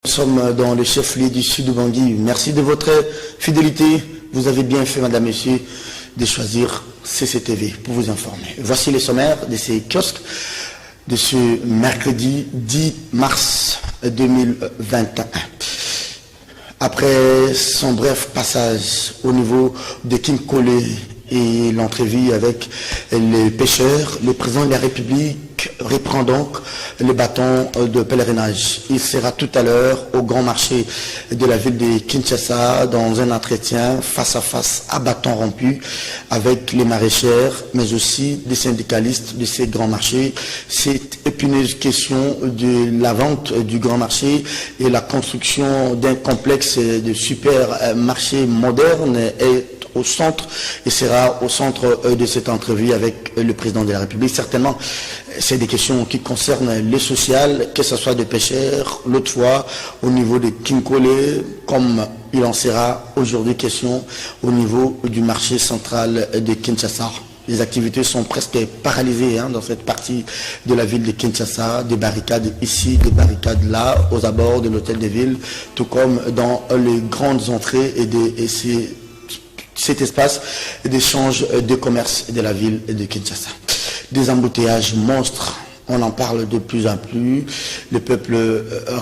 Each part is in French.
Nous sommes dans le chef-lieu du sud du Bangui. Merci de votre fidélité. Vous avez bien fait, madame, monsieur, de choisir CCTV pour vous informer. Voici les sommaires de ces kiosques de ce mercredi 10 mars 2021. Après son bref passage au niveau de Kinkole et l'entrevue avec les pêcheurs, le président de la République reprend donc le bâton de pèlerinage. Il sera tout à l'heure au grand marché de la ville de Kinshasa dans un entretien face à face à bâton rompu avec les maraîchères, mais aussi des syndicalistes de ces grands marchés. Cette épineuse question de la vente du grand marché et la construction d'un complexe de supermarchés modernes est au centre et sera au centre de cette entrevue avec le président de la République. Certainement, c'est des questions qui concernent le social, que ce soit des pêcheurs, l'autre fois au niveau de Kinkole, comme il en sera aujourd'hui question au niveau du marché central de Kinshasa. Les activités sont presque paralysées dans cette partie de la ville de Kinshasa, des barricades ici, des barricades là, aux abords de l'hôtel de ville, tout comme dans les grandes entrées et cet espace d'échange de commerce de la ville de Kinshasa. Des embouteillages monstres, on en parle de plus en plus. Le peuple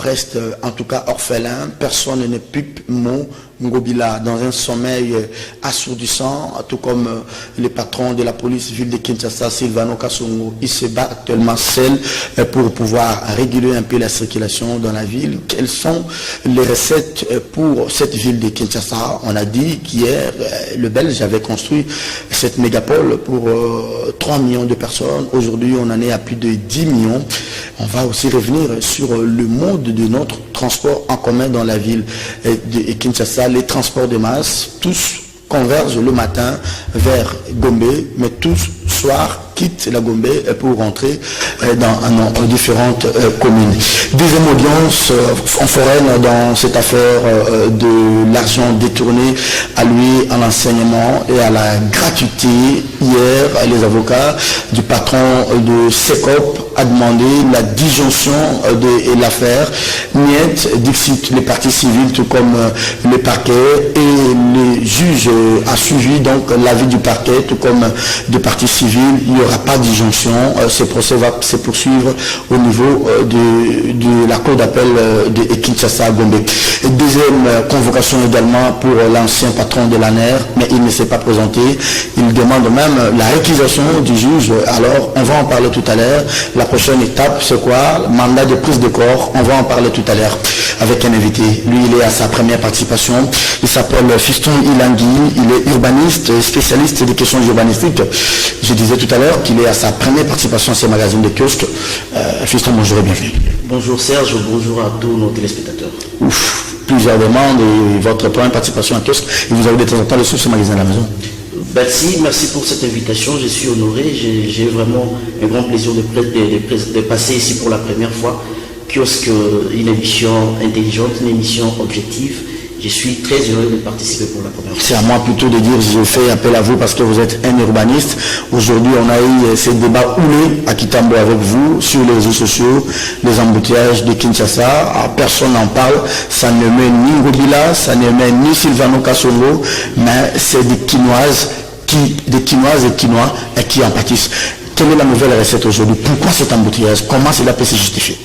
reste en tout cas orphelin. Personne ne pipe mot Ngobila dans un sommeil assourdissant, tout comme le patron de la police ville de Kinshasa, Sylvano Kassongo. Il se bat actuellement seul pour pouvoir réguler un peu la circulation dans la ville. Quelles sont les recettes pour cette ville de Kinshasa? On a dit qu'hier, le Belge avait construit cette mégapole pour 3 millions de personnes. Aujourd'hui, on en est à plus de 10 millions. On va aussi revenir sur le mode de notre transport en commun dans la ville de Kinshasa. Les transports de masse, tous convergent le matin vers Gombe, mais tous soir quittent la Gombe pour rentrer dans différentes communes. Deuxième audience en foraine dans cette affaire de l'argent détourné alloué à l'enseignement et à la gratuité. Hier, les avocats du patron de SECOP a demandé la disjonction de l'affaire. Niet, dixit les parties civiles, tout comme le parquet, et le juge a suivi donc l'avis du parquet, tout comme de parties civiles. Il n'y aura pas d'injonction. Ce procès va se poursuivre au niveau de la cour d'appel de Kinshasa à Gombe. Deuxième convocation également pour l'ancien patron de l'ANER, mais il ne s'est pas présenté. Il demande même la réquisition du juge. Alors, on va en parler tout à l'heure. La prochaine étape, c'est quoi? Mandat de prise de corps. On va en parler tout à l'heure avec un invité. Lui, il est à sa première participation. Il s'appelle Fiston Ilangui. Il est urbaniste, spécialiste des questions urbanistiques. Je disais tout à l'heure qu'il est à sa première participation à ces magazines de kiosques. Fiston, bonjour et bienvenue. Bonjour Serge, bonjour à tous nos téléspectateurs. Ouf, plusieurs demandes et votre première participation en kiosque. Et vous avez de temps en temps le sous ce magasin à la maison. Merci pour cette invitation. Je suis honoré. J'ai vraiment un grand plaisir de passer ici pour la première fois. Kiosque, une émission intelligente, une émission objective. Je suis très heureux de participer pour la première fois. C'est à moi plutôt de dire, je fais appel à vous parce que vous êtes un urbaniste. Aujourd'hui, on a eu ces débats houlés à Kitambo avec vous sur les réseaux sociaux, les embouteillages de Kinshasa. Alors, personne n'en parle. Ça ne met ni Ngobila, ça ne met ni Sylvano Kassongo, mais c'est des Kinoises et Kinois qui en pâtissent. Quelle est la nouvelle recette aujourd'hui? Pourquoi cet embouteillage? Comment cela peut se justifier?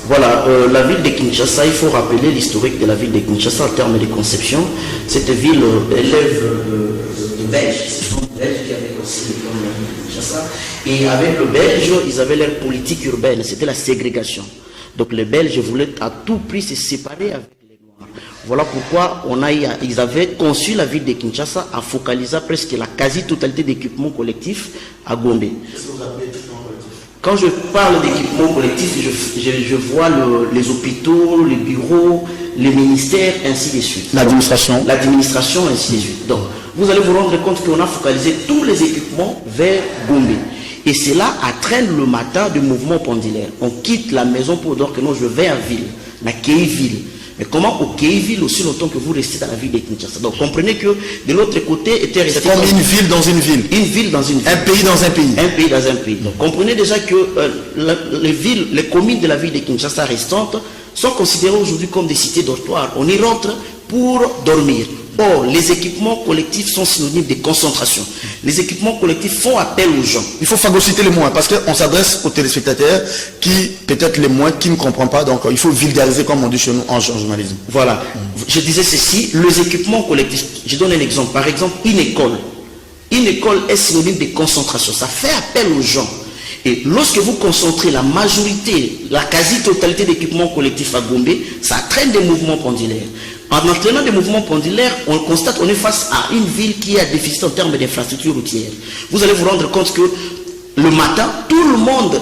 Voilà, la ville de Kinshasa, il faut rappeler l'historique de la ville de Kinshasa en termes de conception. Cette ville élève de Belges, ce sont des Belges qui avaient aussi le plan de Kinshasa. Et avec le Belge, ils avaient leur politique urbaine, c'était la ségrégation. Donc les Belges voulaient à tout prix se séparer avec les Noirs. Voilà pourquoi ils avaient conçu la ville de Kinshasa en focalisant presque la quasi-totalité d'équipements collectifs à Gombe. Quand je parle d'équipement collectif, je vois les hôpitaux, les bureaux, les ministères, ainsi de suite. L'administration. L'administration, ainsi de suite. Donc, vous allez vous rendre compte qu'on a focalisé tous les équipements vers Gombe. Et cela entraîne le matin du mouvement pendulaire. On quitte la maison pour dire que non, je vais à ville, la Kéiville. Mais comment au Kéiville aussi longtemps que vous restez dans la ville de Kinshasa? Donc comprenez que de l'autre côté était resté... C'est comme une ville dans une ville. Une ville dans une ville. Un pays dans un pays. Un pays dans un pays. Donc comprenez déjà que les communes de la ville de Kinshasa restantes sont considérées aujourd'hui comme des cités dortoirs. On y rentre pour dormir. Or, les équipements collectifs sont synonymes de concentration. Les équipements collectifs font appel aux gens. Il faut phagocyter les moins, parce qu'on s'adresse aux téléspectateurs qui, peut-être les moins, qui ne comprennent pas. Donc, il faut vulgariser, comme on dit chez nous, en journalisme. Voilà. Je disais ceci, les équipements collectifs. Je donne un exemple. Par exemple, une école. Une école est synonyme de concentration. Ça fait appel aux gens. Et lorsque vous concentrez la majorité, la quasi-totalité d'équipements collectifs à Gombe, ça entraîne des mouvements pendulaires. En entraînant des mouvements pendulaires, on constate qu'on est face à une ville qui a déficit en termes d'infrastructures routières. Vous allez vous rendre compte que le matin, tout le monde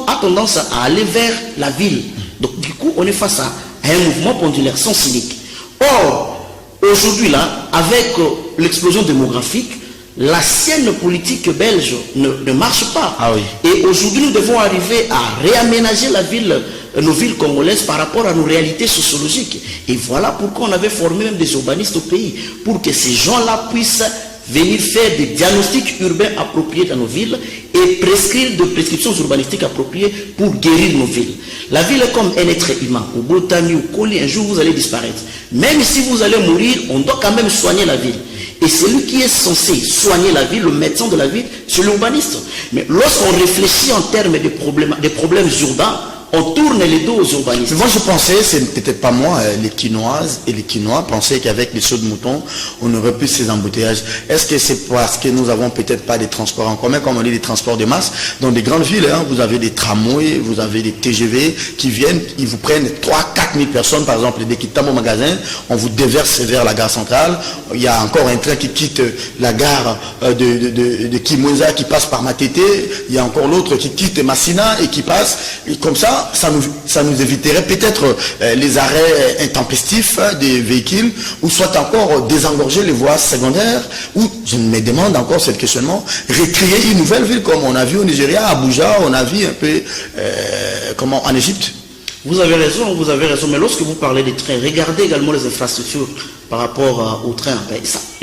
a tendance à aller vers la ville. Donc du coup, on est face à un mouvement pendulaire sans cynique. Or, aujourd'hui là, avec l'explosion démographique, la sienne politique belge ne marche pas. Ah oui. Et aujourd'hui, nous devons arriver à réaménager nos villes congolaises par rapport à nos réalités sociologiques. Et voilà pourquoi on avait formé même des urbanistes au pays, pour que ces gens-là puissent venir faire des diagnostics urbains appropriés dans nos villes et prescrire des prescriptions urbanistiques appropriées pour guérir nos villes. La ville est comme un être humain. Au Botany, au Koli, un jour vous allez disparaître. Même si vous allez mourir, on doit quand même soigner la ville. Et celui qui est censé soigner la ville, le médecin de la ville, c'est l'urbaniste. Mais lorsqu'on réfléchit en termes des problèmes urbains, on tourne les dos aux urbanistes. Moi je pensais, c'est peut-être pas moi, les Quinoises et les Quinois pensaient qu'avec les sauts de mouton, on aurait plus ces embouteillages. Est-ce que c'est parce que nous avons peut-être pas des transports en commun, comme on dit des transports de masse? Dans des grandes villes, hein, vous avez des tramways, vous avez des TGV qui viennent, ils vous prennent 3-4 000 personnes, par exemple, dès qu'ils tapent au magasin, on vous déverse vers la gare centrale. Il y a encore un train qui quitte la gare de Kimweza qui passe par Matete. Il y a encore l'autre qui quitte Massina et qui passe. Et comme ça nous éviterait peut-être les arrêts intempestifs des véhicules, ou soit encore désengorger les voies secondaires, ou, je me demande encore ce questionnement, recréer une nouvelle ville comme on a vu au Nigeria, à Abuja, on a vu un peu en Égypte. Vous avez raison, mais lorsque vous parlez des trains, regardez également les infrastructures par rapport aux trains.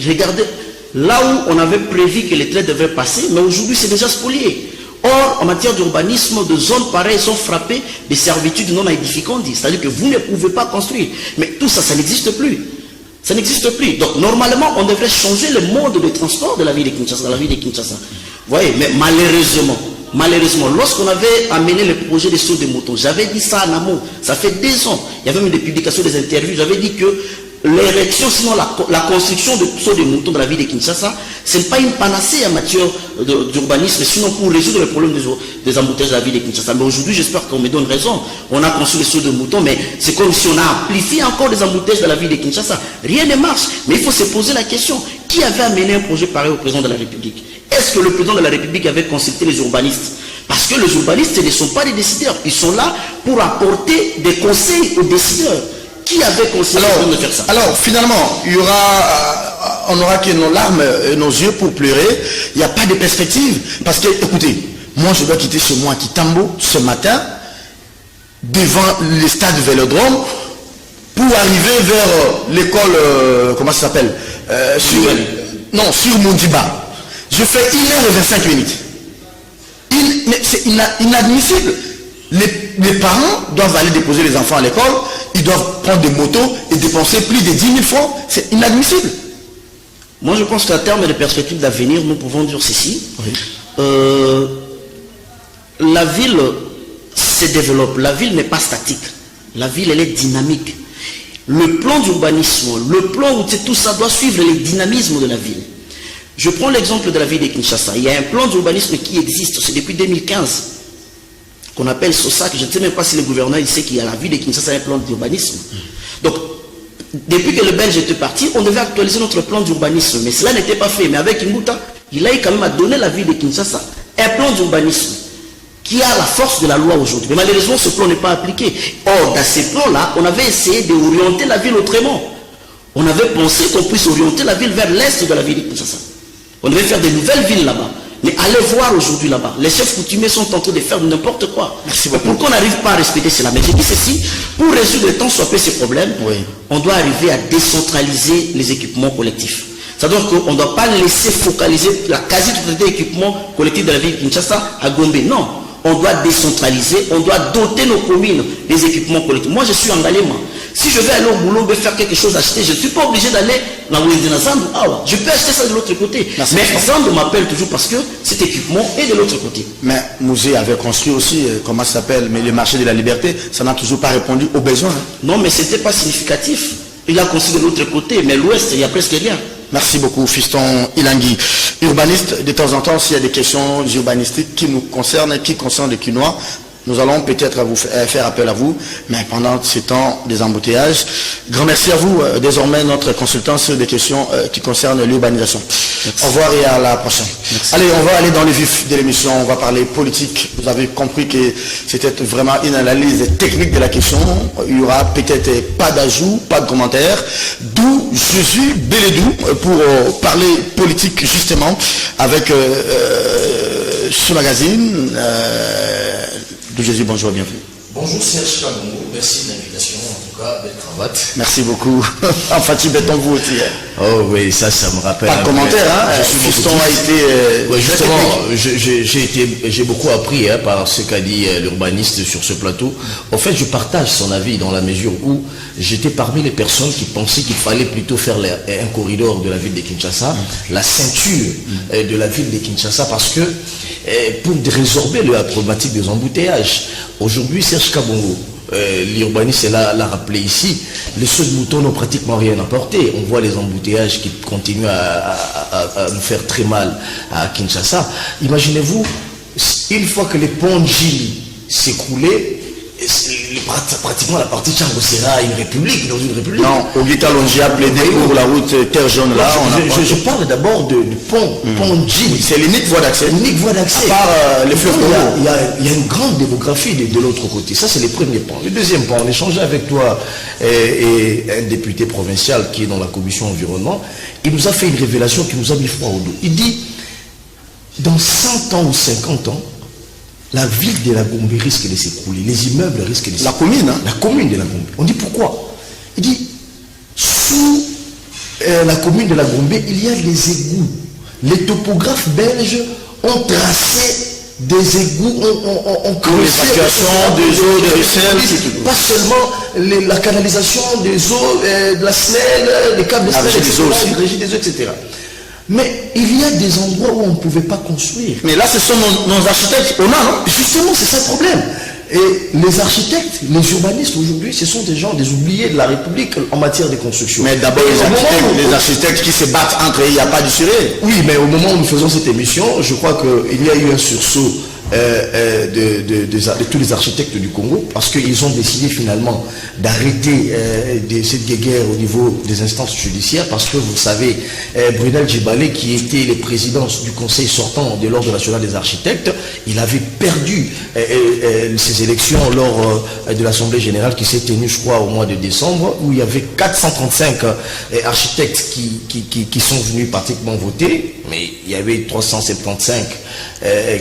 Regardez là où on avait prévu que les trains devaient passer, mais aujourd'hui c'est déjà spolié. Or, en matière d'urbanisme, de zones pareilles sont frappées de servitudes non édificantes. C'est-à-dire que vous ne pouvez pas construire. Mais tout ça, ça n'existe plus. Ça n'existe plus. Donc, normalement, on devrait changer le mode de transport de la ville de Kinshasa. Vous voyez, mais malheureusement, lorsqu'on avait amené le projet des sauts de moutons, j'avais dit ça en amont, ça fait 2 ans. Il y avait même des publications, des interviews, j'avais dit que l'érection, sinon la construction de sauts de moutons dans la ville de Kinshasa, ce n'est pas une panacée en matière d'urbanisme, sinon pour résoudre le problème des embouteillages de la ville de Kinshasa. Mais aujourd'hui, j'espère qu'on me donne raison. On a construit les sauts de moutons, mais c'est comme si on a amplifié encore des embouteillages dans la ville de Kinshasa. Rien ne marche. Mais il faut se poser la question, qui avait amené un projet pareil au président de la République? Est-ce que le président de la République avait consulté les urbanistes? Parce que les urbanistes ne sont pas des décideurs. Ils sont là pour apporter des conseils aux décideurs. Qui avait conseillé de faire ça? Alors, finalement, on n'aura que nos larmes et nos yeux pour pleurer. Il n'y a pas de perspective. Parce que, écoutez, moi, je dois quitter chez moi à Kitambo ce matin, devant le stade Vélodrome, pour arriver vers l'école, comment ça s'appelle sur Mondiba. Je fais 1h25. Mais c'est inadmissible. Les parents doivent aller déposer les enfants à l'école, ils doivent prendre des motos et dépenser plus de 10 000 francs. C'est inadmissible. Moi, je pense qu'à terme de perspectives d'avenir, nous pouvons dire ceci. Oui. La ville se développe. La ville n'est pas statique. La ville, elle est dynamique. Le plan d'urbanisme, le plan où tout ça doit suivre le dynamisme de la ville. Je prends l'exemple de la ville de Kinshasa. Il y a un plan d'urbanisme qui existe, c'est depuis 2015. Qu'on appelle SOSAC, je ne sais même pas si le gouverneur il sait qu'il y a la ville de Kinshasa un plan d'urbanisme. Donc, depuis que le Belge était parti, on devait actualiser notre plan d'urbanisme, mais cela n'était pas fait. Mais avec Mbouta, il a eu quand même à donner la ville de Kinshasa un plan d'urbanisme qui a la force de la loi aujourd'hui. Mais malheureusement, ce plan n'est pas appliqué. Or, dans ces plans-là, on avait essayé d'orienter la ville autrement. On avait pensé qu'on puisse orienter la ville vers l'est de la ville de Kinshasa. On devait faire des nouvelles villes là-bas. Mais allez voir aujourd'hui là-bas, les chefs coutumiers sont en train de faire n'importe quoi. Merci beaucoup. Pourquoi on n'arrive pas à respecter cela? Mais j'ai dit ceci, pour résoudre tant soit peu ces problèmes, oui, on doit arriver à décentraliser les équipements collectifs. C'est-à-dire qu'on ne doit pas laisser focaliser la quasi-totalité des équipements collectifs de la ville de Kinshasa à Gombe. Non, on doit décentraliser, on doit doter nos communes des équipements collectifs. Moi, je suis en Galema. Si je vais aller au boulot, je vais faire quelque chose, acheter, je ne suis pas obligé d'aller dans Zandu. Je peux acheter ça de l'autre côté. Merci. Mais Zandu m'appelle toujours parce que cet équipement est de l'autre côté. Mais Mouzé avait construit aussi, comment ça s'appelle, mais le marché de la liberté, ça n'a toujours pas répondu aux besoins. Hein. Non, mais ce n'était pas significatif. Il a construit de l'autre côté, mais l'ouest, il n'y a presque rien. Merci beaucoup, Fiston Ilangui. Urbaniste, de temps en temps, s'il y a des questions urbanistiques qui nous concernent, qui concernent les Quinois, nous allons peut-être faire appel à vous, mais pendant ces temps des embouteillages, grand merci à vous. Désormais, notre consultant sur des questions qui concernent l'urbanisation. Au revoir et à la prochaine. Merci. Allez, on va aller dans le vif de l'émission, on va parler politique. Vous avez compris que c'était vraiment une analyse technique de la question. Il n'y aura peut-être pas d'ajout, pas de commentaires. D'où Jésus Bélédou pour parler politique justement avec ce magazine. D'où Jésus, bonjour, bienvenue. Bonjour Serge Kabongo, merci de l'invitation, en tout cas, belle cravate. Merci beaucoup. Enfin, tu béton vous aussi. Oh oui, ça me rappelle. Pas de commentaire, hein. Fiston a été. Ouais, justement, j'ai beaucoup appris par ce qu'a dit l'urbaniste sur ce plateau. En fait, je partage son avis dans la mesure où j'étais parmi les personnes qui pensaient qu'il fallait plutôt faire un corridor de la ville de Kinshasa, la ceinture de la ville de Kinshasa, parce que pour résorber la problématique des embouteillages, aujourd'hui, Serge Kabongo, l'urbaniste l'a rappelé ici, les sauts de moutons n'ont pratiquement rien apporté. On voit les embouteillages qui continuent à nous faire très mal à Kinshasa. Imaginez-vous, une fois que les ponts de Gili s'écroulaient, pratiquement la partie de Chango-Serra, une république, dans une république. Non, Oguita Longi a plaidé pour la route Terre Jaune là. Je parle d'abord du pont de Gili. C'est l'unique voie d'accès. L'unique voie d'accès. À part les fleuves Congo. Il y a une grande démographie de l'autre côté. Ça, c'est le premier point. Le deuxième point, on échangeait avec toi et un député provincial qui est dans la commission environnement. Il nous a fait une révélation qui nous a mis froid au dos. Il dit, dans 100 ans ou 50 ans, la ville de la Gombe risque de s'écrouler. Les immeubles risquent de s'écrouler. La commune, hein? La commune de la Gombe. On dit pourquoi? Il dit, sous la commune de la Gombe, il y a les égouts. Les topographes belges ont tracé des égouts, ont creusé l'évacuation des eaux de ruisselle. Pas seulement la canalisation des eaux, de la SNEL, les câbles de SNEL, la régie des eaux, etc. Mais il y a des endroits où on ne pouvait pas construire. Mais là, ce sont nos architectes. On a, non? Justement, c'est ça le problème. Et les architectes, les urbanistes aujourd'hui, ce sont des gens, des oubliés de la République en matière de construction. Mais d'abord, les architectes qui se battent entre eux, il n'y a pas d'ussuré. Oui, mais au moment où nous faisons cette émission, je crois qu'il y a eu un sursaut de tous les architectes du Congo, parce qu'ils ont décidé finalement d'arrêter cette guerre au niveau des instances judiciaires, parce que vous savez, Brunel Djibale, qui était le président du conseil sortant de l'Ordre national des architectes, il avait perdu ses élections lors de l'Assemblée générale qui s'est tenue, je crois, au mois de décembre, où il y avait 435 architectes qui sont venus pratiquement voter, mais il y avait 375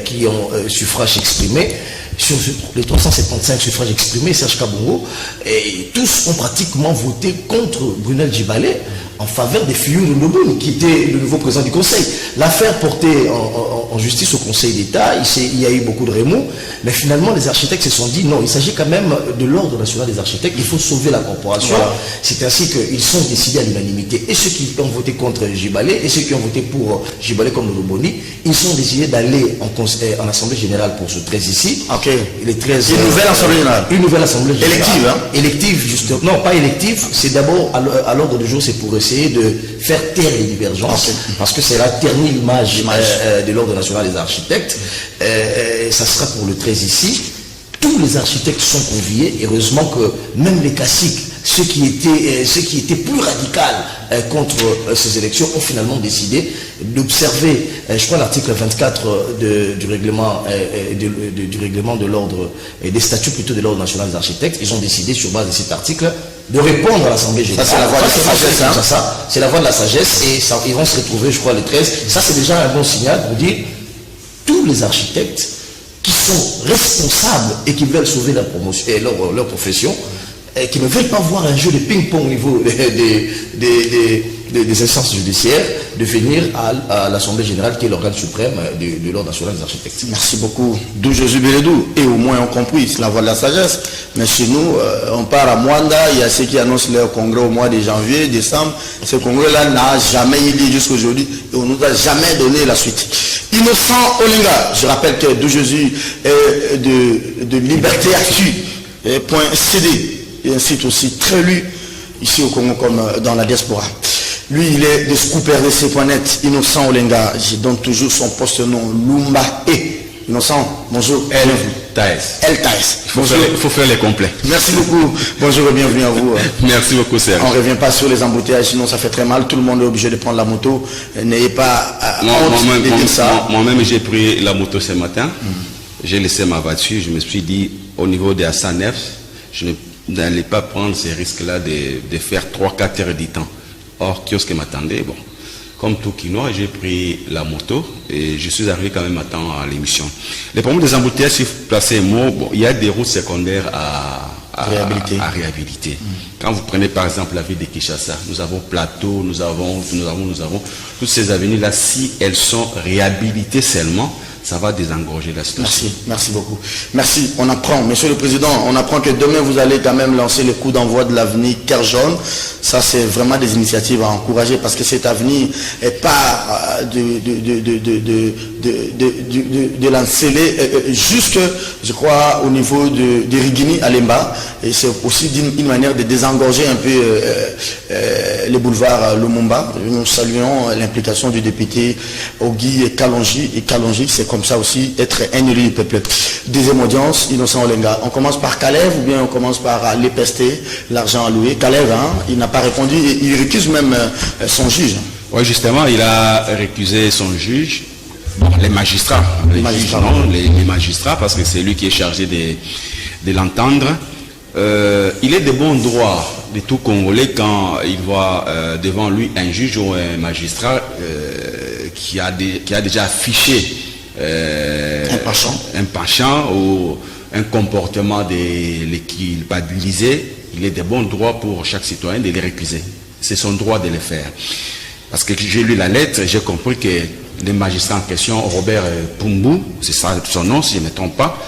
qui ont suffrage exprimé. Sur les 375 suffrages exprimés, Serge Kabongo, et tous ont pratiquement voté contre Brunel Djibale en faveur de Fiyulu Ndoboun, qui était le nouveau président du Conseil. L'affaire portée en justice au Conseil d'État, il y a eu beaucoup de remous, mais finalement les architectes se sont dit non, il s'agit quand même de l'Ordre national des architectes, il faut sauver la corporation. Voilà. C'est ainsi qu'ils sont décidés à l'unanimité. Et ceux qui ont voté contre Djibale et ceux qui ont voté pour Djibale comme Ndobouni, ils sont décidés d'aller en Assemblée générale pour ce 13 ici. Ok. Les 13, une nouvelle Assemblée générale. Une nouvelle Assemblée générale. Élective, hein? Élective, justement. Non, pas élective. C'est d'abord à l'ordre du jour, c'est pour essayer de faire taire les divergences. Okay. Parce que c'est la dernière image de l'Ordre national des architectes. Ça sera pour le 13 ici. Tous les architectes sont conviés. Heureusement que même les classiques, ceux qui étaient plus radicaux contre ces élections, ont finalement décidé d'observer, je crois, l'article 24 du règlement de l'ordre, des statuts plutôt de l'Ordre national des architectes. Ils ont décidé, sur base de cet article, de répondre à l'Assemblée générale. Ça, c'est la voie de la sagesse. Hein? C'est la voie de la sagesse, et ils vont se retrouver, je crois, le 13. Ça, c'est déjà un bon signal pour dire tous les architectes qui sont responsables et qui veulent sauver leur promotion et leur profession, et qui ne veulent pas voir un jeu de ping-pong au niveau des instances judiciaires, de venir à l'Assemblée générale qui est l'organe suprême de l'Ordre national des architectes. Merci beaucoup. D'où Jésus Bélédou. Et au moins on compris, c'est la voie de la sagesse. Mais chez nous, on part à Mwanda, il y a ceux qui annoncent leur congrès au mois de janvier, décembre. Ce congrès-là n'a jamais eu lieu jusqu'à aujourd'hui et on ne nous a jamais donné la suite. Innocent Olinga, je rappelle que D'où Jésus est de Liberté Actu, .cd, et un site aussi très lu ici au Congo comme dans la diaspora. Lui, il est de scooprdc.net, Innocent Olinga. Je donne toujours son poste-nom, Lumba E. Innocent, bonjour. El Taes. Il faut faire les complets. Merci beaucoup. Bonjour et bienvenue à vous. Merci beaucoup, Serge. On ne revient pas sur les embouteillages, sinon ça fait très mal. Tout le monde est obligé de prendre la moto. N'ayez pas honte de dire ça. Moi-même, j'ai pris la moto ce matin. J'ai laissé ma voiture. Je me suis dit, au niveau des Assanef, je n'allais pas prendre ces risques-là de faire 3-4 heures du temps. Or, kiosque m'attendait. Bon, comme tout Quinois, j'ai pris la moto et je suis arrivé quand même à temps à l'émission. Les problèmes des embouteillages, si vous placez un mot, bon, il y a des routes secondaires à réhabiliter. Quand vous prenez par exemple la ville de Kinshasa, nous avons Plateau, nous avons toutes ces avenues-là, si elles sont réhabilitées seulement, ça va désengorger la situation. Merci beaucoup. Merci. On apprend, Monsieur le Président, on apprend que demain vous allez quand même lancer le coup d'envoi de l'avenir Kerjaune. Ça, c'est vraiment des initiatives à encourager parce que cet avenir est part de l'enceler jusque, je crois, au niveau de Rigini à Lemba. Et c'est aussi une manière de désengorger un peu les boulevards Lumumba. Nous saluons l'implication du député Ogui Kalonji. Et Kalonji, c'est comme ça aussi être un élu du peuple. Deuxième audience, Innocent Olinga. On commence par Kalev ou bien on commence par l'épester, l'argent alloué. Kalev, hein, il n'a pas répondu et il récuse même son juge. Oui, justement, il a récusé son juge. Bon, les magistrats. Les magistrats, parce que c'est lui qui est chargé de l'entendre. Il est de bon droit de tout Congolais quand il voit devant lui un juge ou un magistrat qui a déjà affiché un penchant ou un comportement qu'il badalisait. Il est de bon droit pour chaque citoyen de les récuser. C'est son droit de le faire. Parce que j'ai lu la lettre, j'ai compris que le magistrat en question, Robert Pumbu, c'est ça son nom si je ne me trompe pas,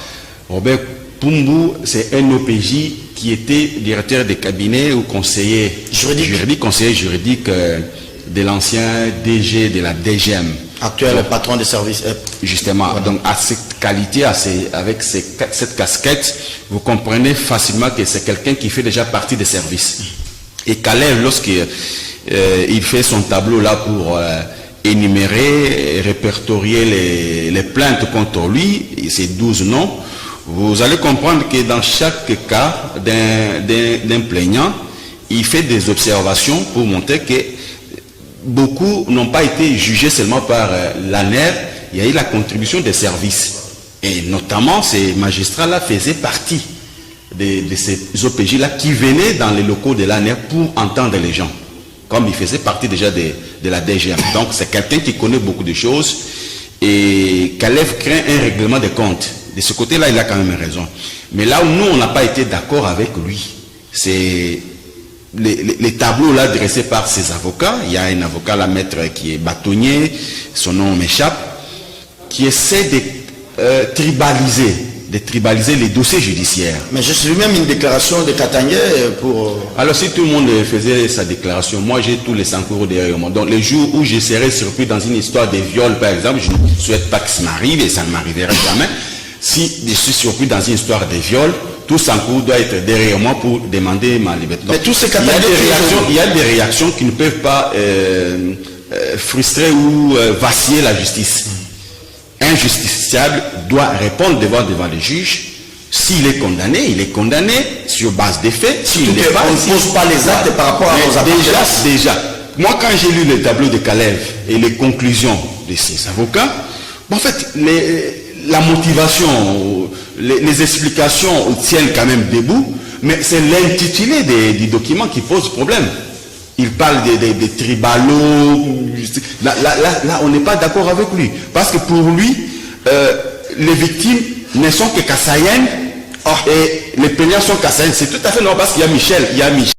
Robert Pumbu, c'est un OPJ qui était directeur de cabinet ou conseiller juridique de l'ancien DG de la DGM. Actuel patron des services. Justement, voilà. Donc à cette qualité, avec cette casquette, vous comprenez facilement que c'est quelqu'un qui fait déjà partie des services. Et Kalev, lorsqu'il fait son tableau là pour énumérer et répertorier les plaintes contre lui, ces 12 noms, vous allez comprendre que dans chaque cas d'un plaignant, il fait des observations pour montrer que beaucoup n'ont pas été jugés seulement par l'ANER, il y a eu la contribution des services. Et notamment, ces magistrats-là faisaient partie de ces OPJ-là qui venaient dans les locaux de l'ANER pour entendre les gens. Comme il faisait partie déjà de la DGM. Donc, c'est quelqu'un qui connaît beaucoup de choses. Et Kalev craint un règlement des comptes. De ce côté-là, il a quand même raison. Mais là où nous, on n'a pas été d'accord avec lui, c'est les tableaux là dressés par ses avocats. Il y a un avocat, la maître, qui est bâtonnier, son nom m'échappe, qui essaie de tribaliser les dossiers judiciaires. Mais je suis même une déclaration de Katangé pour... Alors si tout le monde faisait sa déclaration, moi j'ai tous les 5 euros derrière moi. Donc les jours où je serais surpris dans une histoire de viol par exemple, je ne souhaite pas que ça m'arrive et ça ne m'arriverait jamais. Si je suis surpris dans une histoire de viol, tout Sankou doit être derrière moi pour demander ma liberté. Donc, mais tous ces il y a des réactions qui ne peuvent pas frustrer ou vaciller la justice. Un justiciable doit répondre devant les juges. S'il est condamné, il est condamné sur base des faits. On ne pose pas les actes par rapport à nos avocats. Déjà, moi quand j'ai lu le tableau de Kalev et les conclusions de ses avocats, en fait, la motivation, les explications tiennent quand même debout, mais c'est l'intitulé du document qui pose problème. Il parle des tribalos. Là, on n'est pas d'accord avec lui. Parce que pour lui, les victimes ne sont que Kassaïennes et les plaignants sont Kassaïennes. C'est tout à fait normal parce qu'il y a Michel.